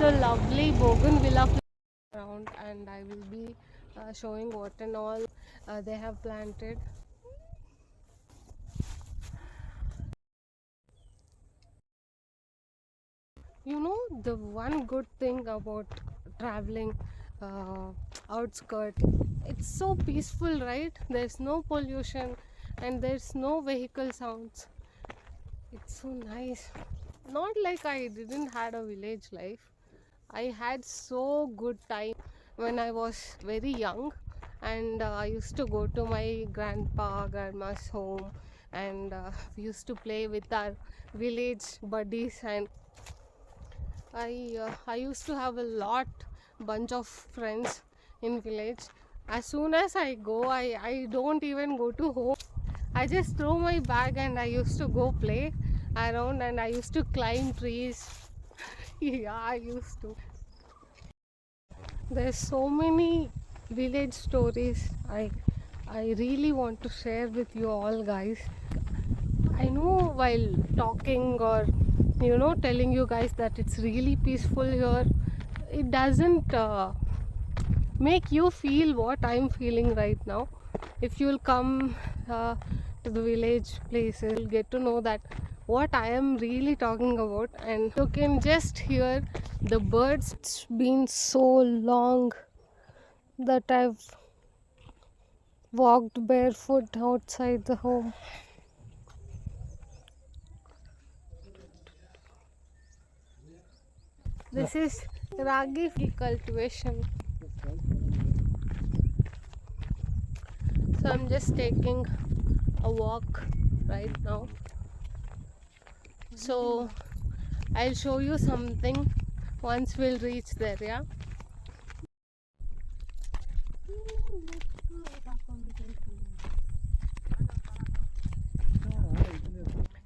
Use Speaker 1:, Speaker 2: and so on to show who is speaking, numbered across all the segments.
Speaker 1: the lovely bougainvillea around, and I will be showing what and all they have planted. You know, the one good thing about traveling uh, outskirt, it's so peaceful, right? There's no pollution and there's no vehicle sounds. It's so nice. Not like I didn't had a village life. I had so good time when I was very young, and I used to go to my grandma's home, and we used to play with our village buddies, and I used to have a bunch of friends in village. As soon as I go, I don't even go to home. I just throw my bag and I used to go play around, and I used to climb trees. Yeah, I used to. There's so many village stories I really want to share with you all, guys. I know while talking or telling you guys that it's really peaceful here, it doesn't make you feel what I'm feeling right now. If you'll come to the village places, you'll get to know that what I am really talking about, and you can just hear the birds. It's been so long that I've walked barefoot outside the home. This is ragi cultivation. So I'm just taking a walk right now. So I'll show you something once we'll reach there, yeah?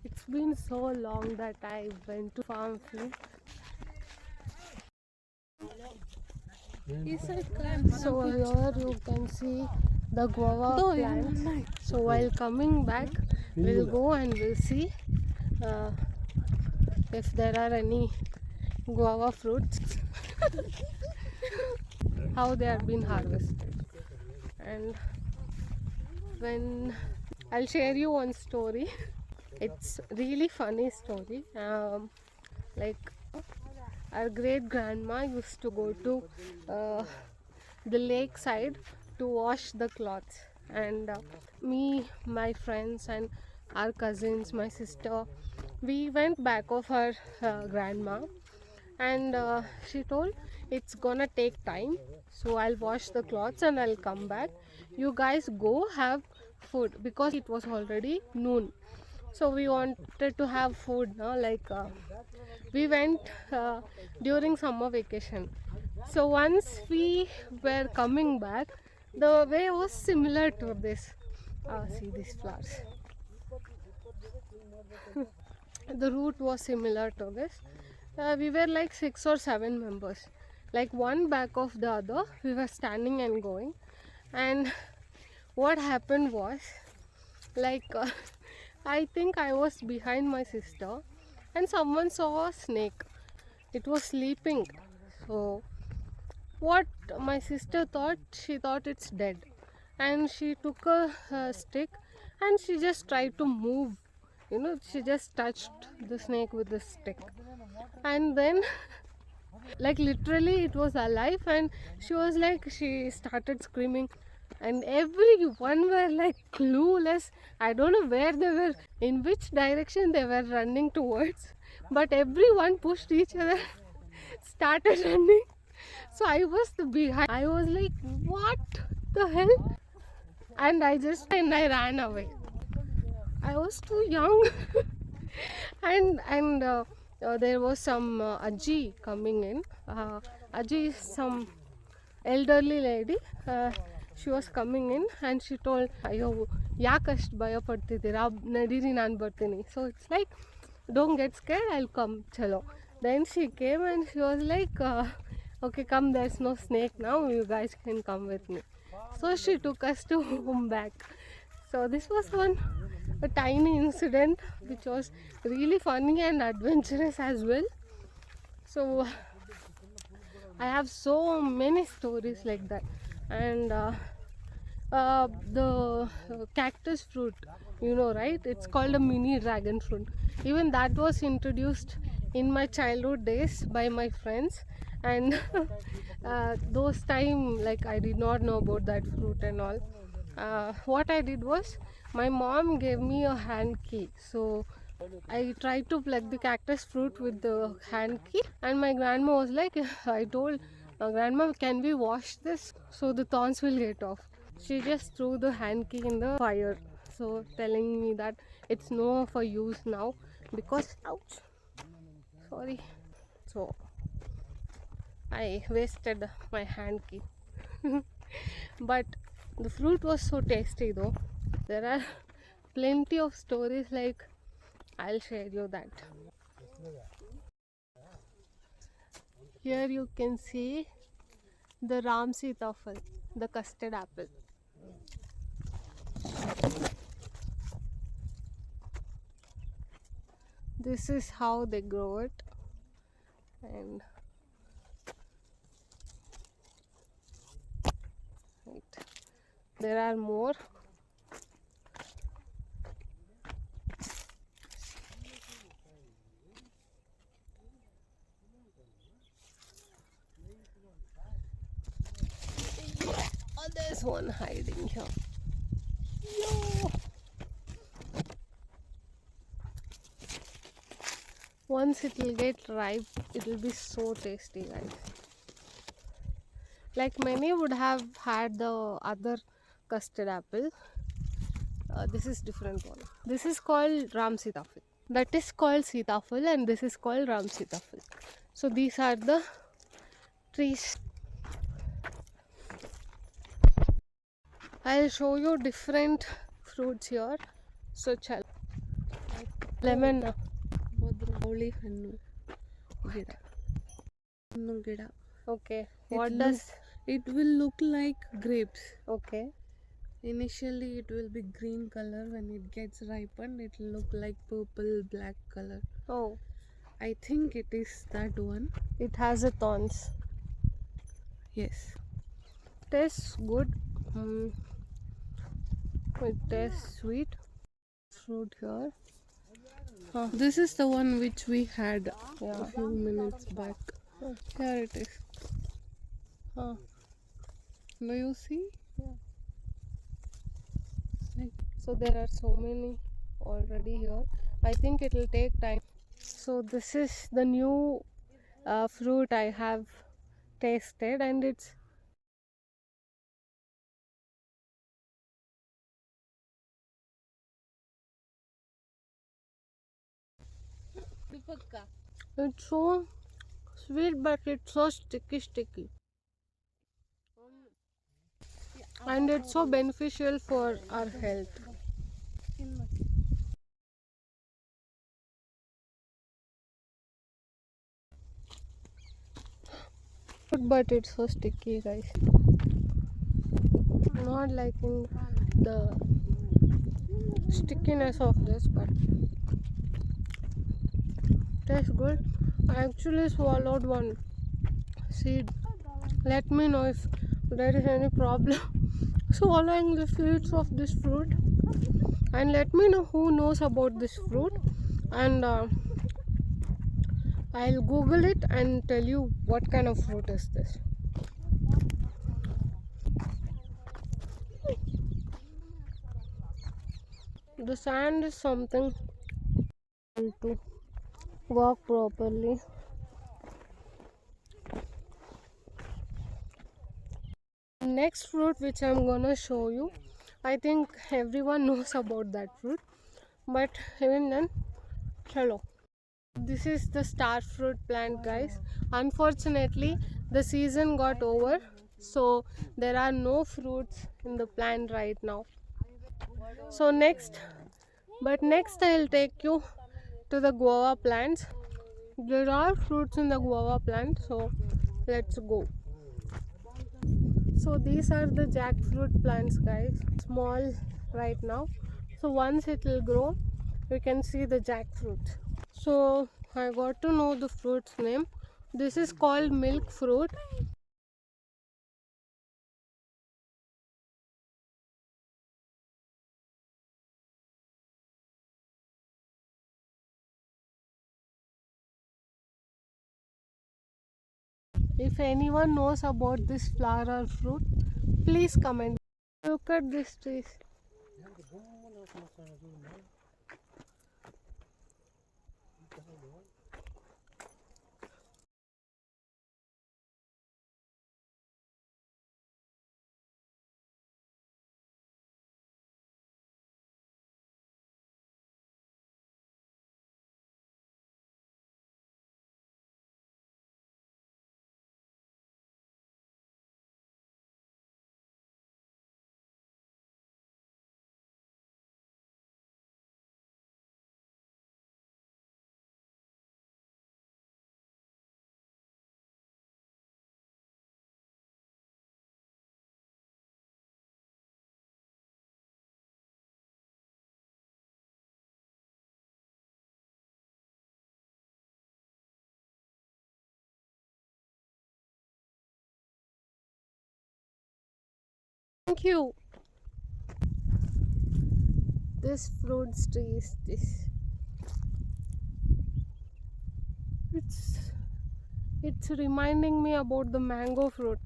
Speaker 1: It's been so long that I went to farm field. So here you can see the guava plant. So while coming back, we'll go and we'll see uh, if there are any guava fruits, how they have been harvested. And when I'll share you one story. It's really funny story. Like our great grandma used to go to the lake side to wash the clothes, and me, my friends, and our cousins, my sister, we went back of her grandma, and she told it's gonna take time, so I'll wash the clothes and I'll come back. You guys go have food, because it was already noon. So we wanted to have food, no? Like we went during summer vacation. So once we were coming back, the way was similar to this. See these flowers. The route was similar to this. We were like 6 or 7 members, like one back of the other. We were standing and going, and what happened was, like I think I was behind my sister, and someone saw a snake. It was sleeping. So what my sister thought, she thought it's dead, and she took a stick and she just tried to move. She just touched the snake with the stick, and then like literally it was alive, and she started screaming, and everyone were like clueless. I don't know where they were, in which direction they were running towards, but everyone pushed each other, started running. So I was the behind. I was like, what the hell? And I ran away. I was too young. And there was some Aji coming in. Aji is some elderly lady. She was coming in and she told, "Ayo, yakast baya padtidira, nadiri nan bartini." So it's like, don't get scared, I'll come. Chalo. Then she came and she was like, okay, come, there's no snake now, you guys can come with me. So she took us to home back. So this was a tiny incident which was really funny and adventurous as well. So I have so many stories like that. And the cactus fruit, you know, right? It's called a mini dragon fruit. Even that was introduced in my childhood days by my friends, and those time, like, I did not know about that fruit and all. What I did was, my mom gave me a hand key, so I tried to pluck the cactus fruit with the hand key, and my grandma was like, I told grandma, can we wash this so the thorns will get off? She just threw the hand key in the fire, so telling me that it's no for use now because, ouch, sorry. So I wasted my hand key. But the fruit was so tasty though. There are plenty of stories, like, I'll share you that. Here you can see the Ram Sitafal, the custard apple. This is how they grow it, and right, there are more. Oh, there's one hiding here. Yo! Once it will get ripe, it will be so tasty, guys. Like, many would have had the other custard apple. This is different one. This is called Ram Sitafal. That is called Sitafal, and this is called Ram Sitafal. So these are the trees. I'll show you different fruits here. So chal. Lemon.
Speaker 2: Only hannu ಗಿಡ ಹಣ್ಣು ಗಿಡ.
Speaker 1: Okay. What does
Speaker 2: it will look like grapes.
Speaker 1: Okay.
Speaker 2: Initially it will be green color. When it gets ripened, it will look like purple black color.
Speaker 1: Oh,
Speaker 2: I think it is that one.
Speaker 1: it has a thorns.
Speaker 2: Yes.
Speaker 1: Tastes good. It tastes sweet. Fruit here.
Speaker 2: This is the one which we had
Speaker 1: Yeah.
Speaker 2: a few minutes back. Here it is. Do you see?
Speaker 1: So there are so many already here. I think it will take time. So this is the new fruit I have tasted, and it's so sweet, but it's so sticky. And it's so beneficial for our health. But it's so sticky, guys. Not liking the stickiness of this, but tastes good. I actually swallowed one seed. Let me know if there is any problem swallowing the seeds of this fruit, and let me know who knows about this fruit, and I'll Google it and tell you what kind of fruit is this. The sand is something to walk properly. Next fruit which I'm gonna show you, I think everyone knows about that fruit, but even then, hello. This is the star fruit plant, guys. Unfortunately, the season got over, so there are no fruits in the plant right now. So next I'll take you to the guava plants. There are fruits in the guava plant, so let's go. So these are the jackfruit plants, guys. Small right now, so once it will grow, you can see the jackfruit. So I got to know the fruit's name. This is called milk fruit. If anyone knows about this flower or fruit, please comment. Look at this trees. Thank you. This fruit tree is this. It's it's reminding me about the mango fruit.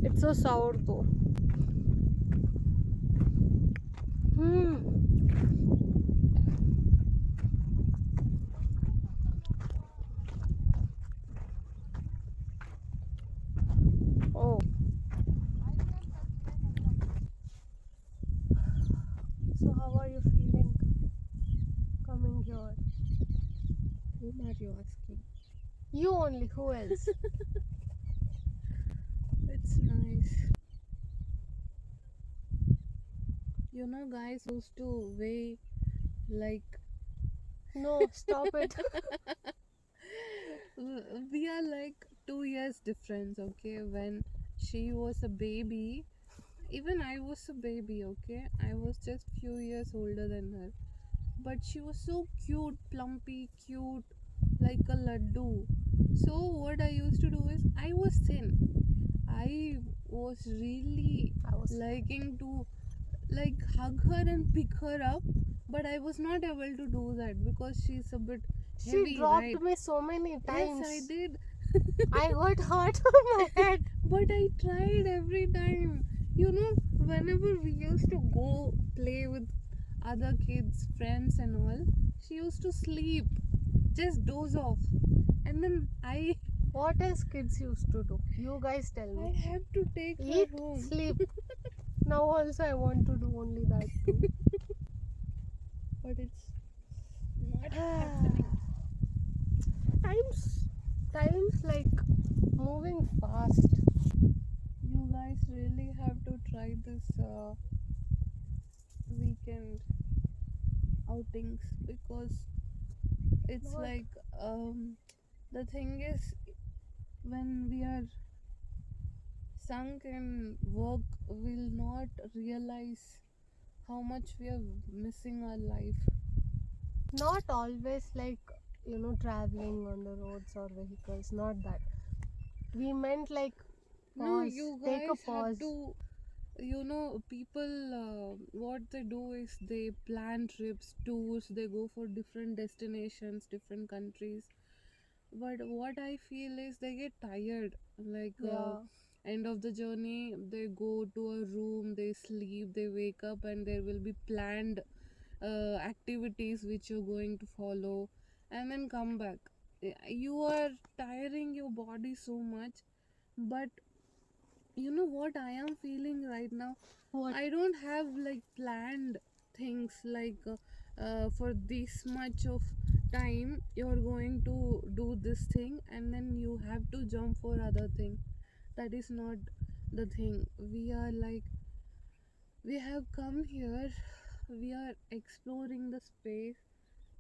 Speaker 1: It's so sour though. Hmm. Oh. So how are you feeling coming here?
Speaker 2: Whom are you asking?
Speaker 1: You only, who else?
Speaker 2: It's nice. You know, guys used to weigh like
Speaker 1: No, stop it.
Speaker 2: we are like 2 years difference, okay? When she was a baby, even I was a baby, okay? I was just few years older than her, but she was so cute, plumpy, cute, like a laddu. So what I used to do is I was thin. I was really
Speaker 1: I was
Speaker 2: liking to like hug her and pick her up, but I was not able to do that because she's a bit
Speaker 1: She
Speaker 2: heavy, right?
Speaker 1: dropped me so many
Speaker 2: Yes,
Speaker 1: times.
Speaker 2: I did.
Speaker 1: I got hurt on my head.
Speaker 2: But I tried every time. You know, whenever we used to go play with other kids, friends, and all, she used to sleep, just doze off. And then
Speaker 1: What else kids used to do? You guys tell
Speaker 2: I
Speaker 1: me.
Speaker 2: have to take her
Speaker 1: Eat,
Speaker 2: home.
Speaker 1: sleep. Now also I want to do only that too.
Speaker 2: But it's not happening.
Speaker 1: Times like moving fast.
Speaker 2: You guys really have to try this weekend outings because it's
Speaker 1: What?
Speaker 2: like the thing is when we are sunk in work will not realize how much we are missing our life.
Speaker 1: Not always like traveling on the roads or vehicles. Not that. We meant like
Speaker 2: No,
Speaker 1: pause.
Speaker 2: you
Speaker 1: Take a
Speaker 2: guys have
Speaker 1: pause.
Speaker 2: to, you know, people what they do is they plan trips, tours, they go for different destinations, different countries. But what I feel is they get tired, like
Speaker 1: Yeah.
Speaker 2: end of the journey they go to a room, they sleep, they wake up, and there will be planned activities which you're going to follow, and then come back. You are tiring your body so much, but you know what I am feeling right now?
Speaker 1: What?
Speaker 2: I don't have like planned things like for this much of time you're going to do this thing and then you have to jump for other thing. That is not the thing. We are like, we have come here, we are exploring the space,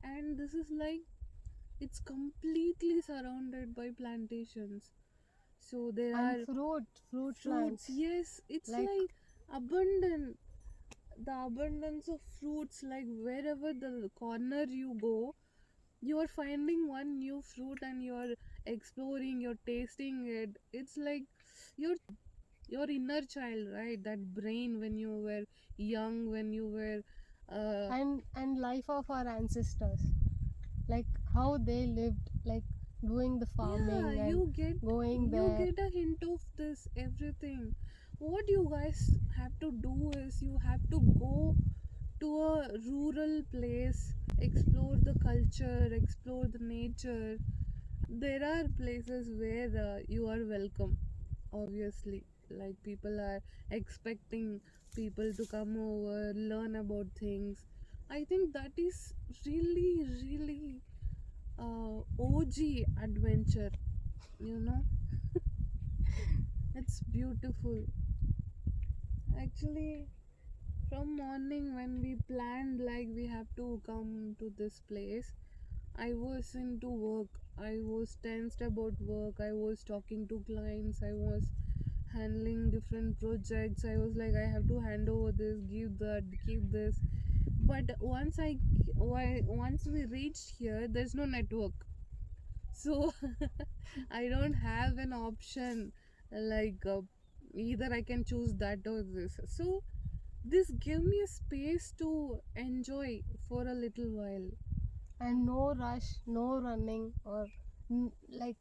Speaker 2: and this is like, it's completely surrounded by plantations. So there
Speaker 1: And
Speaker 2: are
Speaker 1: fruit
Speaker 2: fruits,
Speaker 1: plants.
Speaker 2: yes, it's
Speaker 1: Like
Speaker 2: like abundant, the abundance of fruits, like wherever the corner you go, you're finding one new fruit and you're exploring, you're tasting it. It's like your your inner child, right? That brain when you were young, when you were uh,
Speaker 1: And life of our ancestors, like how they lived, like doing the
Speaker 2: yeah,
Speaker 1: farming and going
Speaker 2: you
Speaker 1: there.
Speaker 2: get a hint of this everything. What you guys have to do is you have to go to a rural place, explore the culture, explore the nature. There are places where you are welcome, obviously. Like people are expecting people to come over, learn about things. I think that is really, really OG adventure, you know. It's beautiful. Actually, from morning when we planned like we have to come to this place, I was into work. I was tensed about work. I was talking to clients. I was handling different projects. I was like, I have to hand over this, give that, keep this. But once we reached here, there's no network, so I don't have an option. Like either I can choose that or this. So this give me a space to enjoy for a little while.
Speaker 1: And no rush, no running, or like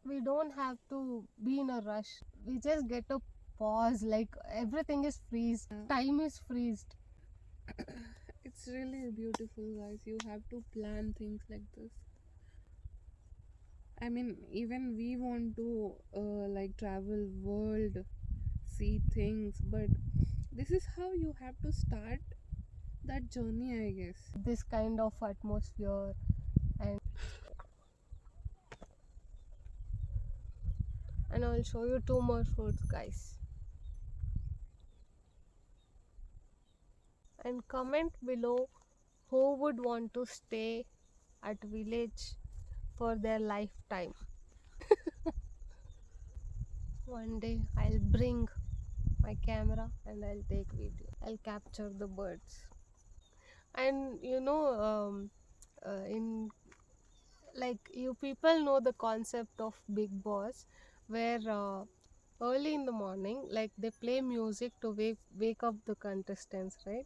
Speaker 1: we don't have to be in a rush. We just get a pause, like everything is freezed,
Speaker 2: Yeah.
Speaker 1: time is freezed.
Speaker 2: It's really beautiful, guys. You have to plan things like this. I mean, even we want to like travel world, see things, but this is how you have to start that journey, I guess.
Speaker 1: This kind of atmosphere. And I'll show you two more fruits, guys. And comment below who would want to stay at village for their lifetime. One day I'll bring my camera and I'll take video. I'll capture the birds. And in like you people know the concept of Big Boss, where early in the morning, like they play music to wake up the contestants, right?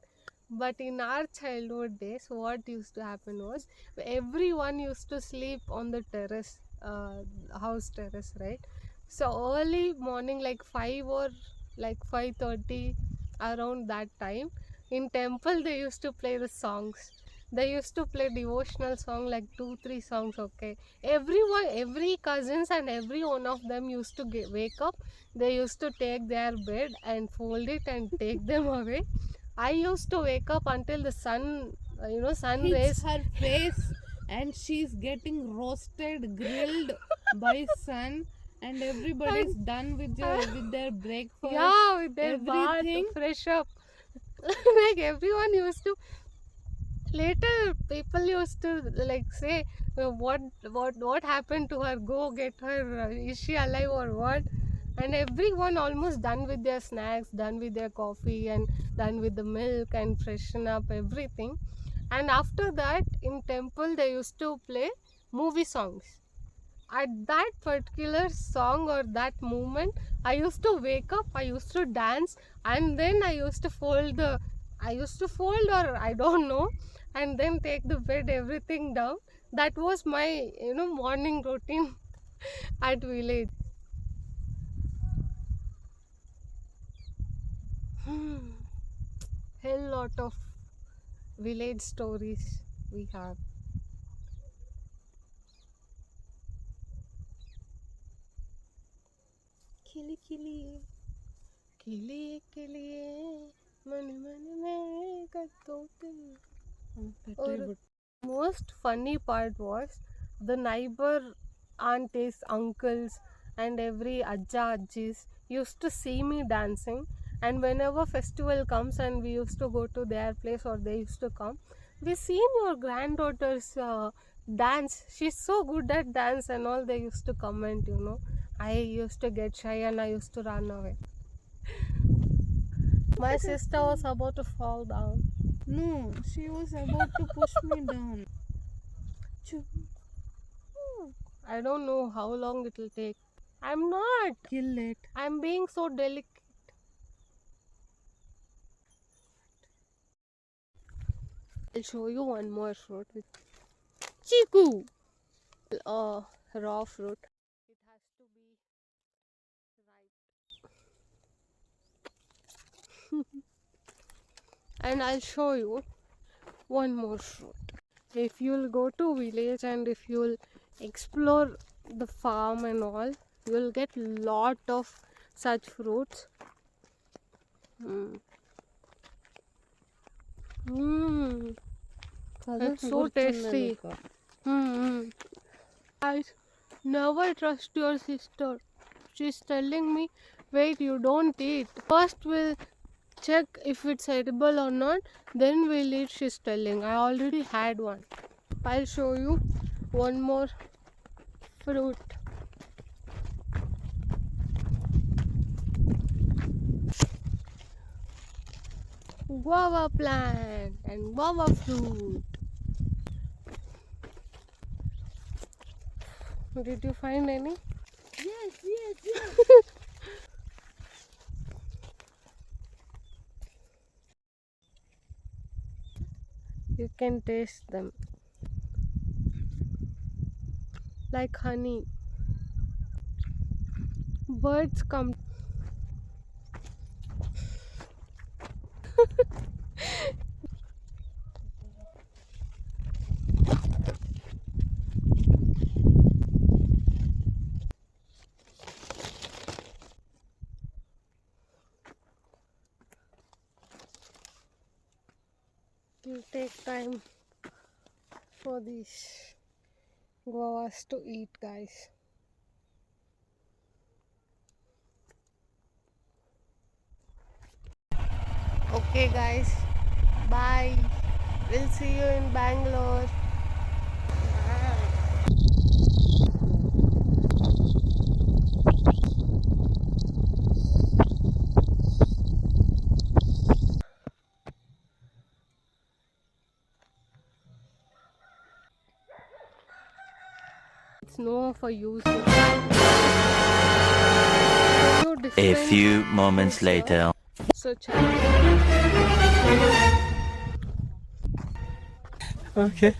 Speaker 1: But in our childhood days, what used to happen was everyone used to sleep on the terrace, house terrace, right? So early morning, like 5 or like 5:30, around that time, in temple they used to play the songs. They used to play devotional song, like 2 3 songs. Okay, everyone, every cousins and every one of them used to wake up. They used to take their bed and fold it and take them away. I used to wake up until the sun, sun
Speaker 2: Hits
Speaker 1: rays.
Speaker 2: her face and she's getting roasted, grilled by sun, and everybody's
Speaker 1: And
Speaker 2: done with their breakfast,
Speaker 1: yeah, with their bath,
Speaker 2: everything.
Speaker 1: fresh up. Like everyone used to. Later, people used to like say, what happened to her? Go get her. Is she alive or what? And everyone almost done with their snacks, done with their coffee, and done with the milk and freshen up everything. And after that, in temple, they used to play movie songs. At that particular song or that moment, I used to wake up, I used to dance, and then I used to fold, or I don't know, and then take the bed, everything down. That was my, morning routine at village. Hell lot of village stories we have.
Speaker 2: Kili kili.
Speaker 1: किलिए किलिए मन मन में कतोते. Or most funny part was the neighbor aunties, uncles, and every ajja ajis used to see me dancing. And whenever festival comes and we used to go to their place or they used to come, we seen your granddaughter's dance. She's so good at dance and all. They used to comment. I used to get shy and I used to run away. My sister was about to fall down.
Speaker 2: No, she was about to push me down.
Speaker 1: I don't know how long it will take. I'm not.
Speaker 2: Kill it.
Speaker 1: I'm being so delicate. I'll show you one more fruit with chiku. Raw fruit. It has to be ripe. And I'll show you one more fruit. If you'll go to village and if you'll explore the farm and all, you'll get lot of such fruits. It's so tasty. I never trust your sister. She's telling me, wait, you don't eat. First we'll check if it's edible or not, then we'll eat, she's telling. I already had one. I'll show you one more fruit. Guava plant and guava fruit. Did you find any?
Speaker 2: Yes.
Speaker 1: You can taste them like honey. Birds come. It'll take time for these guavas to eat, guys. Okay, guys. Bye. We'll see you in Bangalore. It's no for use.
Speaker 3: A few moments later.
Speaker 1: So
Speaker 3: Okay.